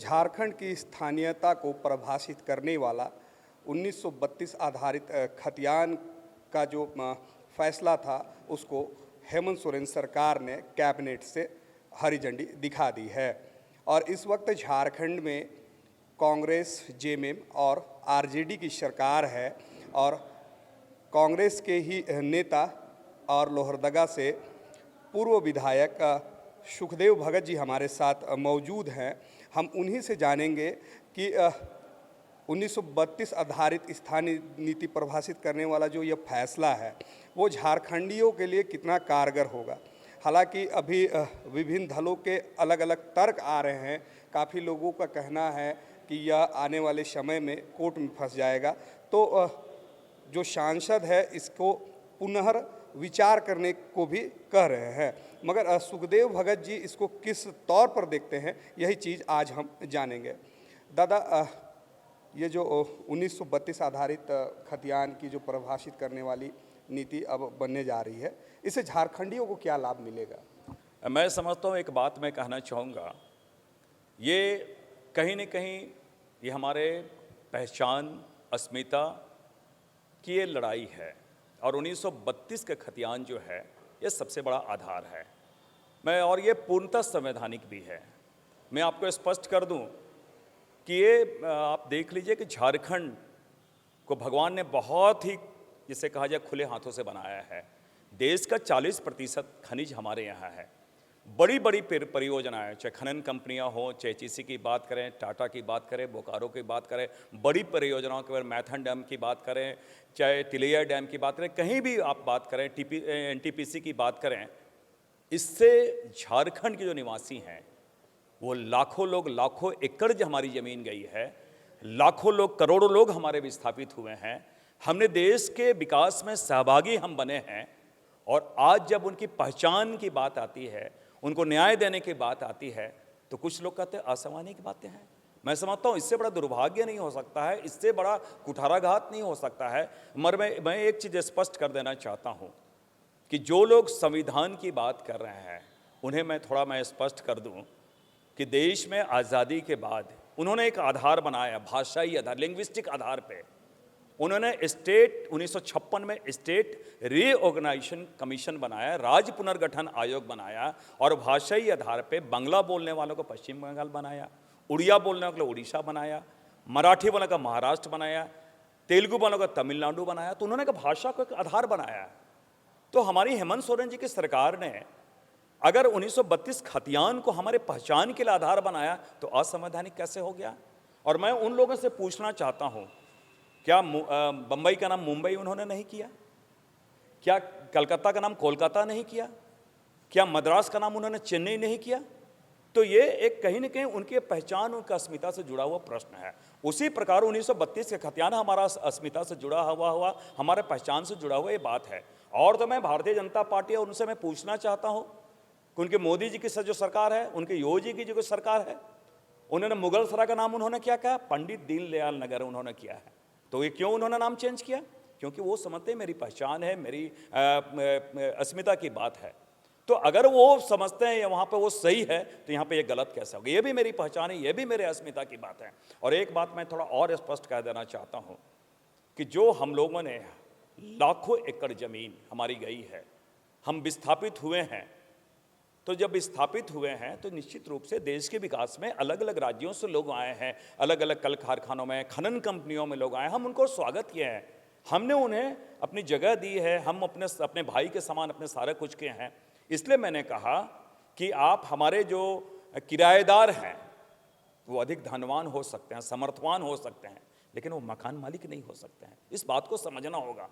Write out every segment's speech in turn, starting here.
झारखंड की स्थानीयता को परिभाषित करने वाला 1932 आधारित खतियान का जो फैसला था उसको हेमंत सोरेन सरकार ने कैबिनेट से हरी झंडी दिखा दी है। और इस वक्त झारखंड में कांग्रेस, जेएमएम और आरजेडी की सरकार है और कांग्रेस के ही नेता और लोहरदगा से पूर्व विधायक सुखदेव भगत जी हमारे साथ मौजूद हैं। हम उन्हीं से जानेंगे कि 1932 आधारित स्थानीय नीति परिभाषित करने वाला जो ये फैसला है वो झारखंडियों के लिए कितना कारगर होगा। हालांकि अभी विभिन्न दलों के अलग अलग तर्क आ रहे हैं। काफ़ी लोगों का कहना है कि यह आने वाले समय में कोर्ट में फंस जाएगा, तो जो सांसद है इसको पुनर्विचार करने को भी कह रहे हैं। मगर सुखदेव भगत जी इसको किस तौर पर देखते हैं, यही चीज़ आज हम जानेंगे। दादा, ये जो 1932 आधारित खतियान की जो परिभाषित करने वाली नीति अब बनने जा रही है, इससे झारखंडियों को क्या लाभ मिलेगा? मैं समझता हूँ, एक बात मैं कहना चाहूँगा, ये कहीं न कहीं ये हमारे पहचान, अस्मिता की ये लड़ाई है और 1932 का खतियान जो है ये सबसे बड़ा आधार है। और ये पूर्णतः संवैधानिक भी है। मैं आपको स्पष्ट कर दूं कि ये आप देख लीजिए कि झारखंड को भगवान ने बहुत ही, जिसे कहा जाए, खुले हाथों से बनाया है। देश का 40% खनिज हमारे यहाँ है। बड़ी बड़ी परियोजनाएं, चाहे खनन कंपनियां हो, चाहे एचईसी की बात करें, टाटा की बात करें, बोकारो की बात करें, बड़ी परियोजनाओं के बारे, मैथन डैम की बात करें, चाहे तिलैया डैम की बात करें, कहीं भी आप बात करें, एनटीपीसी की बात करें, इससे झारखंड के जो निवासी हैं वो लाखों लोग, लाखों एकड़ जो हमारी ज़मीन गई है, लाखों लोग, करोड़ों लोग हमारे विस्थापित हुए हैं। हमने देश के विकास में सहभागी हम बने हैं। और आज जब उनकी पहचान की बात आती है, उनको न्याय देने की बात आती है, तो कुछ लोग कहते हैं असामान्य की बातें हैं। मैं समझता हूँ इससे बड़ा दुर्भाग्य नहीं हो सकता है, इससे बड़ा कुठाराघात नहीं हो सकता है। मगर मैं एक चीज़ स्पष्ट कर देना चाहता हूँ कि जो लोग संविधान की बात कर रहे हैं उन्हें मैं स्पष्ट कर दूँ कि देश में आज़ादी के बाद उन्होंने एक आधार बनाया, भाषाई आधार, लिंग्विस्टिक आधार पे। उन्होंने 1956 में स्टेट रीऑर्गेनाइजेशन कमीशन बनाया, राज्य पुनर्गठन आयोग बनाया और भाषाई आधार पे बांग्ला बोलने वालों को पश्चिम बंगाल बनाया, उड़िया बोलने वालों को उड़ीसा बनाया, मराठी वालों का महाराष्ट्र बनाया, तेलुगु वालों का तमिलनाडु बनाया। तो उन्होंने भाषा को एक आधार बनाया। तो हमारी हेमंत सोरेन जी की सरकार ने अगर 1932 खतियान को हमारे पहचान के लिए आधार बनाया तो असंवैधानिक कैसे हो गया? और मैं उन लोगों से पूछना चाहता हूं, क्या बंबई का नाम मुंबई उन्होंने नहीं किया? क्या कलकत्ता का नाम कोलकाता नहीं किया? क्या मद्रास का नाम उन्होंने चेन्नई नहीं किया? तो ये एक कहीं न कहीं उनकी पहचान, उनका अस्मिता से जुड़ा हुआ प्रश्न है। उसी प्रकार 1932 के खतियान हमारा अस्मिता से जुड़ा हुआ हमारे पहचान से जुड़ा हुआ ये बात है। और तो मैं भारतीय जनता पार्टी और उनसे मैं पूछना चाहता हूँ कि उनके मोदी जी की जो सरकार है, उनके योगी की जो सरकार है, उन्होंने मुगल सराय का नाम उन्होंने क्या कहा? पंडित दीनदयाल नगर उन्होंने किया है। तो ये क्यों उन्होंने नाम चेंज किया? क्योंकि वो समझते मेरी पहचान है, मेरी अस्मिता की बात है। तो अगर वो समझते हैं वहाँ पे वो सही है तो यहाँ पे ये गलत कैसे होगा? ये भी मेरी पहचान है, ये भी मेरे अस्मिता की बात है। और एक बात मैं थोड़ा और स्पष्ट कह देना चाहता हूँ कि जो हम लोगों ने लाखों एकड़ जमीन हमारी गई है, हम विस्थापित हुए हैं, तो जब विस्थापित हुए हैं तो निश्चित रूप से देश के विकास में अलग अलग राज्यों से लोग आए हैं, अलग अलग कल कारखानों में, खनन कंपनियों में लोग आए हैं। हम उनको स्वागत किए हैं, हमने उन्हें अपनी जगह दी है, हम अपने भाई के समान अपने सारे कुछ किए हैं। इसलिए मैंने कहा कि आप हमारे जो किराएदार हैं वो अधिक धनवान हो सकते हैं, समर्थवान हो सकते हैं, लेकिन वो मकान मालिक नहीं हो सकते हैं। इस बात को समझना होगा।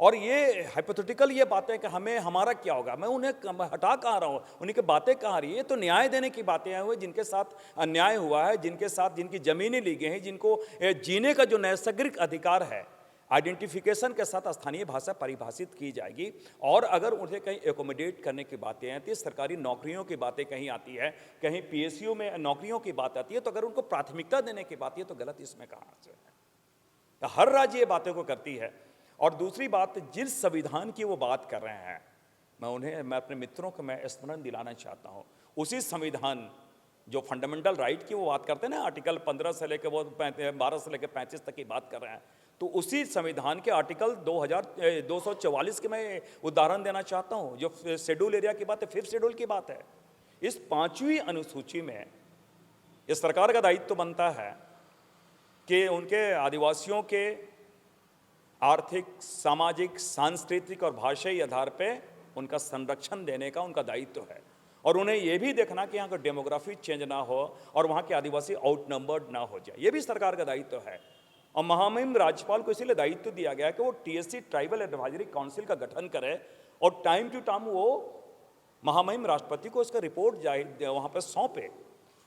और ये हाइपोथेटिकल ये बातें कि हमारा क्या होगा, मैं उन्हें हटा कहाँ रहा हूँ, उन्हीं की बातें कहाँ रही है? तो न्याय देने की बातें हुई, जिनके साथ अन्याय हुआ है, जिनके साथ जिनकी ज़मीनें ली गई हैं, जिनको जीने का जो नैसर्गिक अधिकार है, आइडेंटिफिकेशन के साथ स्थानीय भाषा परिभाषित की जाएगी। और अगर उन्हें कहीं एकोमोडेट करने की बातें आती है, सरकारी नौकरियों की बातें कहीं आती है, कहीं पीएसयू में नौकरियों की बात आती है, तो अगर उनको प्राथमिकता देने की बात है तो गलत इसमें कहाँ से है? तो हर राज्य ये बातें को करती है। और दूसरी बात, जिस संविधान की वो बात कर रहे हैं, मैं अपने मित्रों को मैं स्मरण दिलाना चाहता हूँ, उसी संविधान जो फंडामेंटल राइट की वो बात करते हैं ना, आर्टिकल 15 से लेकर वो 12 से लेकर 35 तक की बात कर रहे हैं, तो उसी संविधान के आर्टिकल 244 के मैं उदाहरण देना चाहता हूँ, जो शेड्यूल एरिया की बात है, 5th शेड्यूल की बात है। इस 5वीं अनुसूची में इस सरकार का दायित्व बनता है कि उनके आदिवासियों के आर्थिक, सामाजिक, सांस्कृतिक और भाषाई आधार पे उनका संरक्षण देने का उनका दायित्व है, और उन्हें यह भी देखना कि यहाँ का डेमोग्राफी चेंज ना हो और वहाँ के आदिवासी आउटनंबर्ड ना हो जाए, ये भी सरकार का दायित्व है। और महामहिम राज्यपाल को इसीलिए दायित्व दिया गया कि वो टीएससी ट्राइबल एडवाइजरी काउंसिल का गठन करे और टाइम टू टाइम वो महामहिम राष्ट्रपति को इसका रिपोर्ट जाए वहाँ पर सौंपे।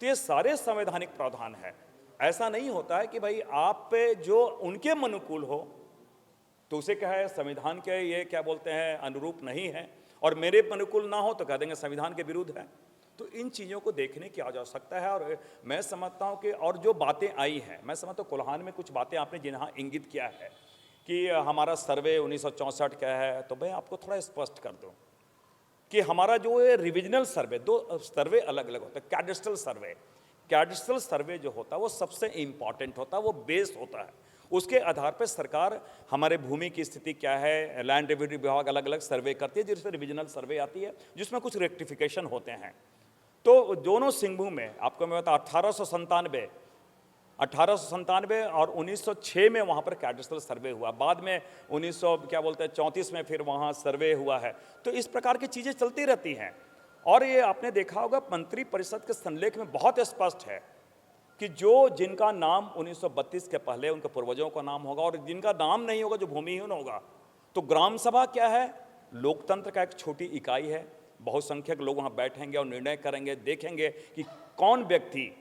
तो ये सारे संवैधानिक प्रावधान है। ऐसा नहीं होता है कि भाई आप पे जो उनके अनुकूल हो तो उसे क्या है, संविधान के ये क्या बोलते हैं अनुरूप नहीं है, और मेरे अनुकूल ना हो तो कह देंगे संविधान के विरुद्ध है। तो इन चीज़ों को देखने की आ जा सकता है। और मैं समझता हूँ कि और जो बातें आई हैं, मैं समझता हूँ कोल्हान में कुछ बातें आपने जिन्हें इंगित किया है कि हमारा सर्वे 1964 का है, तो मैं आपको थोड़ा स्पष्ट कर दूँ कि हमारा जो है रिविजनल सर्वे, 2 सर्वे अलग अलग होते हैं। कैडेस्ट्रल सर्वे जो होता है वो सबसे इम्पॉर्टेंट होता है, वो बेस होता है। उसके आधार पर सरकार हमारे भूमि की स्थिति क्या है, लैंड रेवेन्यू विभाग अलग अलग सर्वे करती है, जिससे रिविजनल सर्वे आती है, जिसमें कुछ रेक्टिफिकेशन होते हैं। तो दोनों सिंहभूम में आपको मैं बता 1897 और 1906 में वहाँ पर कैडेस्ट्रल सर्वे हुआ, बाद में 34 में फिर वहाँ सर्वे हुआ है। तो इस प्रकार की चीज़ें चलती रहती हैं। और ये आपने देखा होगा मंत्री परिषद के संलेख में बहुत स्पष्ट है कि जिनका नाम 1932 के पहले उनके पूर्वजों का नाम होगा और जिनका नाम नहीं होगा, जो भूमिहीन होगा, तो ग्राम सभा क्या है, लोकतंत्र का एक छोटी इकाई है। बहुसंख्यक लोग वहाँ बैठेंगे और निर्णय करेंगे, देखेंगे कि कौन व्यक्ति,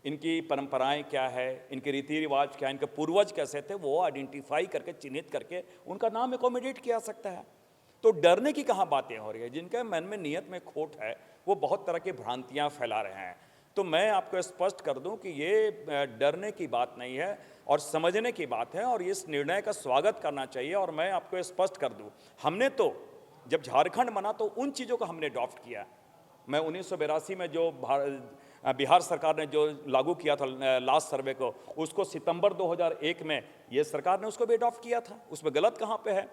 इनकी परंपराएं क्या है, इनके रीति रिवाज क्या है, इनके पूर्वज कैसे थे, वो आइडेंटिफाई करके, चिन्हित करके उनका नाम एकोमोडेट किया सकता है। तो डरने की कहाँ बातें हो रही है। जिनके मन में नियत में खोट है वो बहुत तरह की भ्रांतियाँ फैला रहे हैं। तो मैं आपको स्पष्ट कर दूं कि ये डरने की बात नहीं है और समझने की बात है, और इस निर्णय का स्वागत करना चाहिए। और मैं आपको स्पष्ट कर दूं, हमने तो जब झारखंड बना तो उन चीज़ों को हमने अडॉप्ट किया। मैं 1982 में जो बिहार सरकार ने जो लागू किया था लास्ट सर्वे को, उसको सितंबर 2001 में ये सरकार ने उसको भी अडॉप्ट किया था। उसमें गलत कहाँ पे है?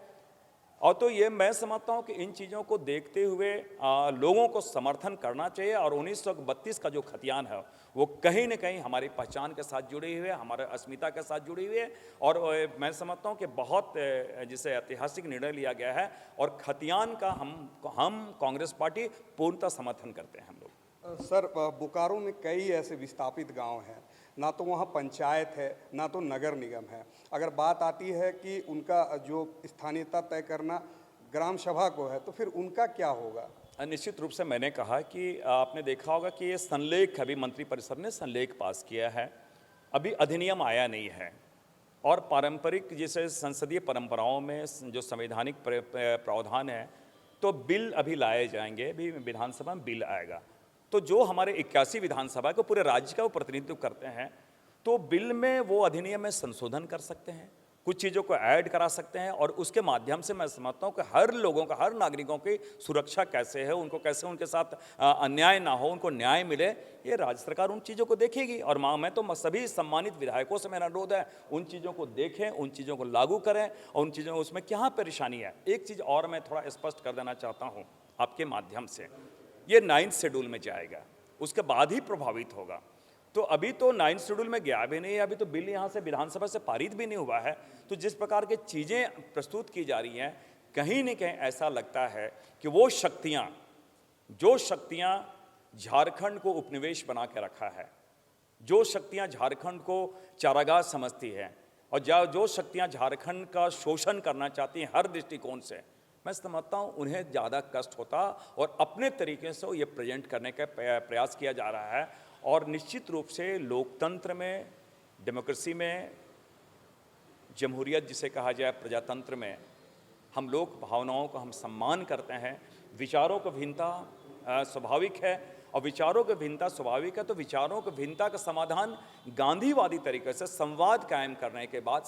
और तो ये मैं समझता हूँ कि इन चीज़ों को देखते हुए लोगों को समर्थन करना चाहिए। और 1932 का जो खतियान है वो कहीं न कहीं हमारी पहचान के साथ जुड़ी हुई है, हमारे अस्मिता के साथ जुड़ी हुई है। और मैं समझता हूँ कि बहुत जिसे ऐतिहासिक निर्णय लिया गया है, और खतियान का हम कांग्रेस पार्टी पूर्णतः समर्थन करते हैं हम लोग। सर, बोकारो में कई ऐसे विस्थापित गांव हैं, ना तो वहाँ पंचायत है ना तो नगर निगम है। अगर बात आती है कि उनका जो स्थानीयता तय करना ग्राम सभा को है, तो फिर उनका क्या होगा? निश्चित रूप से मैंने कहा कि आपने देखा होगा कि ये संलेख अभी मंत्रिपरिषद ने संलेख पास किया है, अभी अधिनियम आया नहीं है। और पारंपरिक जैसे संसदीय परंपराओं में जो संवैधानिक प्रावधान है, तो बिल अभी लाए जाएंगे, अभी विधानसभा में बिल आएगा। तो जो हमारे 81 विधानसभा को पूरे राज्य का वो प्रतिनिधित्व करते हैं, तो बिल में वो अधिनियम में संशोधन कर सकते हैं, कुछ चीज़ों को ऐड करा सकते हैं। और उसके माध्यम से मैं समझता हूँ कि हर लोगों का, हर नागरिकों की सुरक्षा कैसे है, उनको कैसे उनके साथ अन्याय ना हो, उनको न्याय मिले, ये राज्य सरकार उन चीज़ों को देखेगी। और मैं तो सभी सम्मानित विधायकों से मेरा अनुरोध है, उन चीज़ों को देखें, उन चीज़ों को लागू करें, और उन चीज़ों उसमें क्या परेशानी है। एक चीज़ और मैं थोड़ा स्पष्ट कर देना चाहता हूँ आपके माध्यम से, ये 9th शेड्यूल में जाएगा, उसके बाद ही प्रभावित होगा। तो अभी तो 9th शेड्यूल में गया भी नहीं है, अभी तो बिल यहाँ से विधानसभा से पारित भी नहीं हुआ है। तो जिस प्रकार की चीज़ें प्रस्तुत की जा रही हैं, कहीं न कहीं ऐसा लगता है कि वो जो शक्तियाँ झारखंड को उपनिवेश बना के रखा है, जो शक्तियाँ झारखंड को चारागाह समझती हैं, और जो शक्तियाँ झारखंड का शोषण करना चाहती हैं हर दृष्टिकोण से, मैं समझता हूँ उन्हें ज़्यादा कष्ट होता, और अपने तरीके से ये प्रेजेंट करने का प्रयास किया जा रहा है। और निश्चित रूप से लोकतंत्र में, डेमोक्रेसी में, जमहूरियत जिसे कहा जाए, प्रजातंत्र में हम लोग भावनाओं को हम सम्मान करते हैं, विचारों को भिन्नता स्वाभाविक है। और विचारों की भिन्नता स्वाभाविक है, तो विचारों की भिन्नता का समाधान गांधीवादी तरीके से संवाद कायम करने के बाद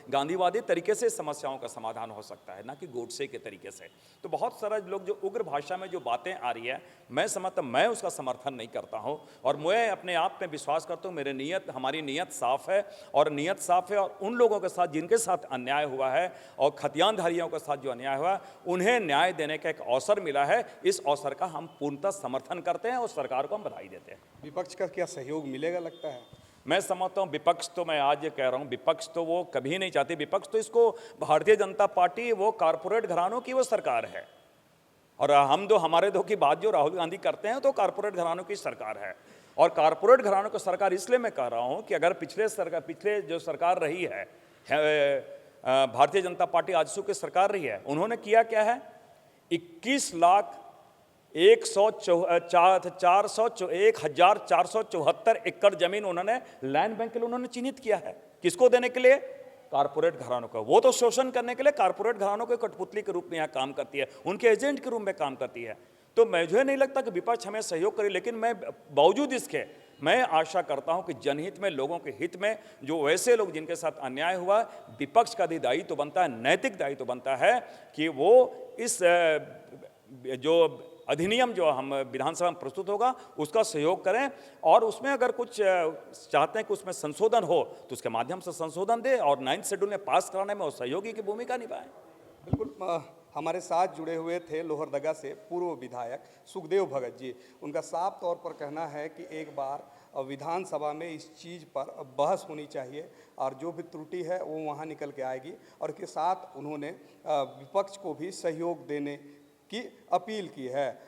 गांधीवादी तरीके से समस्याओं का समाधान हो सकता है, ना कि गोडसे के तरीके से। तो बहुत सारे लोग जो उग्र भाषा में जो बातें आ रही है, मैं समझता मैं उसका समर्थन नहीं करता हूँ, और मैं अपने आप में विश्वास करता हूँ मेरे नीयत हमारी नीयत साफ है, और नीयत साफ है, और उन लोगों के साथ जिनके साथ अन्याय हुआ है और खतियानधारियों के साथ जो अन्याय हुआ है उन्हें न्याय देने का एक अवसर मिला है। इस अवसर का हम पूर्णतः समर्थन करते हैं और सरकार को हम बधाई देते हैं। विपक्ष का क्या सहयोग मिलेगा लगता है? मैं समझता हूँ विपक्ष तो, मैं आज ये कह रहा हूँ, विपक्ष तो वो कभी नहीं चाहती। विपक्ष तो इसको भारतीय जनता पार्टी वो कारपोरेट घरानों की वो सरकार है, और हम दो हमारे दो की बात जो राहुल गांधी करते हैं तो कारपोरेट घरानों की सरकार है। और कारपोरेट घरानों की सरकार इसलिए मैं कह रहा हूँ कि अगर पिछले जो सरकार रही है, भारतीय जनता पार्टी आजसू की सरकार रही है, उन्होंने किया क्या है, 21,474 एकड़ जमीन उन्होंने लैंड बैंक के लिए उन्होंने चिन्हित किया है। किसको देने के लिए? कारपोरेट घरानों का। वो तो शोषण करने के लिए कारपोरेट घरानों के कठपुतली के रूप में यहाँ काम करती है, उनके एजेंट के रूप में काम करती है। तो मुझे नहीं लगता कि विपक्ष हमें सहयोग करे, लेकिन मैं बावजूद इसके मैं आशा करता हूं कि जनहित में, लोगों के हित में, जो वैसे लोग जिनके साथ अन्याय हुआ, विपक्ष का भी दायित्व बनता है, नैतिक दायित्व बनता है कि वो इस जो अधिनियम जो हम विधानसभा में प्रस्तुत होगा उसका सहयोग करें, और उसमें अगर कुछ चाहते हैं कि उसमें संशोधन हो तो उसके माध्यम से संशोधन दे, और 9th शेड्यूल में पास कराने में वो सहयोगी की भूमिका निभाएं। बिल्कुल। हमारे साथ जुड़े हुए थे लोहरदगा से पूर्व विधायक सुखदेव भगत जी। उनका साफ तौर पर कहना है कि एक बार विधानसभा में इस चीज़ पर बहस होनी चाहिए, और जो भी त्रुटि है वो वहाँ निकल के आएगी, और इसके साथ उन्होंने विपक्ष को भी सहयोग देने की अपील की है।